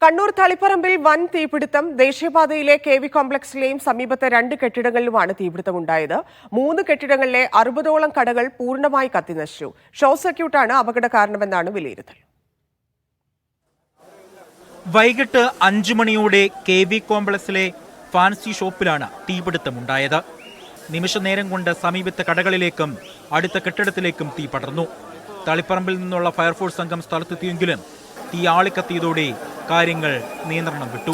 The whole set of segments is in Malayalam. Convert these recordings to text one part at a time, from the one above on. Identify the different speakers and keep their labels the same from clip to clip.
Speaker 1: കണ്ണൂർ തളിപ്പറമ്പിൽ വൻ തീപിടുത്തം. ദേശീയപാതയിലെ KV കോംപ്ലക്സിലെയും സമീപത്തെ 2 കെട്ടിടങ്ങളിലുമാണ് തീപിടുത്തമുണ്ടായത്. 3 കെട്ടിടങ്ങളിലെ 60ഓളം കടകൾ പൂർണ്ണമായി കത്തിനശിച്ചു. ഷോർട്ട് സർക്യൂട്ടാണ് അപകട കാരണമെന്നാണ് വിലയിരുത്തൽ.
Speaker 2: വൈകിട്ട് 5 മണിയോടെ KV കോംപ്ലക്സിലെ ഫാൻസി ഷോപ്പിലാണ് തീപിടുത്തമുണ്ടായത്. നിമിഷനേരം കൊണ്ട് സമീപത്തെ കടകളിലേക്കും അടുത്ത കെട്ടിടത്തിലേക്കും തീ പടർന്നു. തളിപ്പറമ്പിൽ നിന്നുള്ള ഫയർഫോഴ്സ് സംഘം സ്ഥലത്തെത്തിയെങ്കിലും തീ ആളിക്കത്തിയതോടെ കാര്യങ്ങൾ നിയന്ത്രണം വിട്ടു.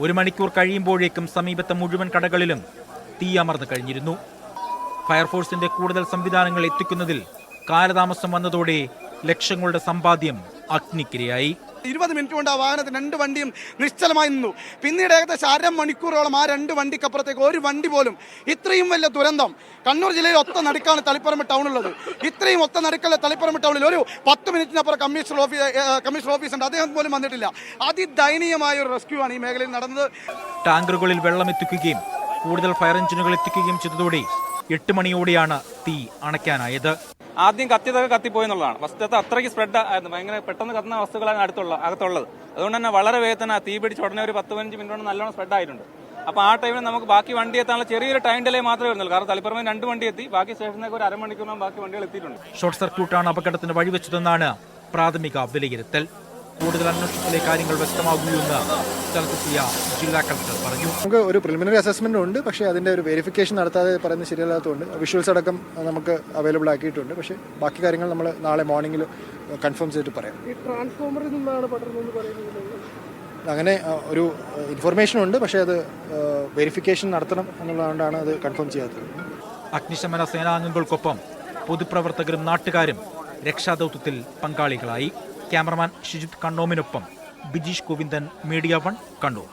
Speaker 2: ഒരു മണിക്കൂർ കഴിയുമ്പോഴേക്കും സമീപത്തെ മുഴുവൻ കടകളിലും തീ അമർന്നു കഴിഞ്ഞിരുന്നു. ഫയർഫോഴ്സിന്റെ കൂടുതൽ സംവിധാനങ്ങൾ എത്തിക്കുന്നതിൽ കാലതാമസം വന്നതോടെ ലക്ഷങ്ങളുടെ സമ്പാദ്യം അഗ്നിക്കിരയായി.
Speaker 3: 20 മിനിറ്റ് കൊണ്ട് ആ വാഹനത്തിന് 2 വണ്ടിയും നിശ്ചലമായി നിന്നു. പിന്നീട് ഏകദേശം 1/2 മണിക്കൂറോളം ആ 2 വണ്ടിക്കപ്പുറത്തേക്ക് ഒരു വണ്ടി പോലും. ഇത്രയും വലിയ ദുരന്തം കണ്ണൂർ ജില്ലയിൽ ഒത്ത നടുക്കാണ് തളിപ്പറമ്പ് ടൗണുള്ളത്. ഇത്രയും ഒത്ത നടുക്കല്ല തളിപ്പറമ്പ് ടൗണിൽ ഒരു 10 മിനിറ്റിനപ്പുറം കമ്മീഷണർ ഓഫീസുണ്ട്, അദ്ദേഹം പോലും വന്നിട്ടില്ല. അതിദയനീയമായ ഒരു റെസ്ക്യൂ ആണ് ഈ മേഖലയിൽ നടന്നത്.
Speaker 2: ടാങ്കറുകളിൽ വെള്ളം എത്തിക്കുകയും കൂടുതൽ ഫയർ എഞ്ചിനുകൾ എത്തിക്കുകയും ചെയ്തതോടെ 8 മണിയോടെയാണ് തീ അണയ്ക്കാനായത്.
Speaker 4: ആദ്യം കത്തിയതൊക്കെ കത്തിപ്പോയെന്നുള്ളതാണ്. ഫസ്റ്റത്തെ അത്രയ്ക്ക് സ്പ്രെഡ് ആയിരുന്നു. ഭയങ്കര പെട്ടെന്ന് കത്തുന്ന വസ്തുക്കളാണ് അകത്തുള്ളത്. അതുകൊണ്ട് തന്നെ വളരെ വേഗത്തിൽ തീ പിടിച്ച് ഉടനെ ഒരു 10-15 മിനിറ്റ് കൊണ്ട് നല്ലോണം സ്പ്രെഡ് ആയിട്ടുണ്ട്. അപ്പോൾ ആ ടൈമിൽ നമുക്ക് ബാക്കി വണ്ടി എത്താനുള്ള ചെറിയൊരു ടൈം ഡിലേ മാത്രമേ വരുന്നുള്ളൂ. കാരണം തളിപ്പറമ്പിൽ 2 വണ്ടി എത്തി, ബാക്കി സ്റ്റേഷനിലേക്ക് ഒരു അരമണിക്കൂറിനും ബാക്കി വണ്ടികൾ എത്തിയിട്ടുണ്ട്.
Speaker 2: ഷോർട്ട് സർക്യൂട്ടാണ് അപകടത്തിന് വഴിവെച്ചതെന്നാണ് പ്രാഥമിക വിലയിരുത്തൽ. കൂടുതൽ അന്വേഷണത്തിലെ കാര്യങ്ങൾ വ്യക്തമാകുമെന്ന് സ്ഥലത്തെത്തിയ ജില്ലാ കളക്ടർ പറഞ്ഞു.
Speaker 5: നമുക്ക് ഒരു പ്രിലിമിനറി അസസ്മെന്റ് ഉണ്ട്, പക്ഷേ അതിന്റെ ഒരു വെരിഫിക്കേഷൻ നടത്താതെ പറയുന്നത് ശരിയല്ലാത്തതുകൊണ്ട് വിഷ്വൽസ് അടക്കം നമുക്ക് അവൈലബിൾ ആക്കിയിട്ടുണ്ട്. പക്ഷേ ബാക്കി കാര്യങ്ങൾ നമ്മൾ നാളെ മോർണിംഗിൽ കൺഫേം ചെയ്തിട്ട് പറയാം. അങ്ങനെ ഒരു ഇൻഫർമേഷൻ ഉണ്ട്, പക്ഷേ അത് വെരിഫിക്കേഷൻ നടത്തണം എന്നുള്ളതുകൊണ്ടാണ് അത് കൺഫേം ചെയ്യാത്തത്.
Speaker 2: അഗ്നിശമന സേനാംഗങ്ങൾക്കൊപ്പം പൊതുപ്രവർത്തകരും നാട്ടുകാരും രക്ഷാദൌത്യത്തിൽ പങ്കാളികളായി. ക്യാമറമാൻ ഷിജിത് കണ്ണോമിനൊപ്പം ബിജീഷ് ഗോവിന്ദൻ, മീഡിയ 1, കണ്ണൂർ.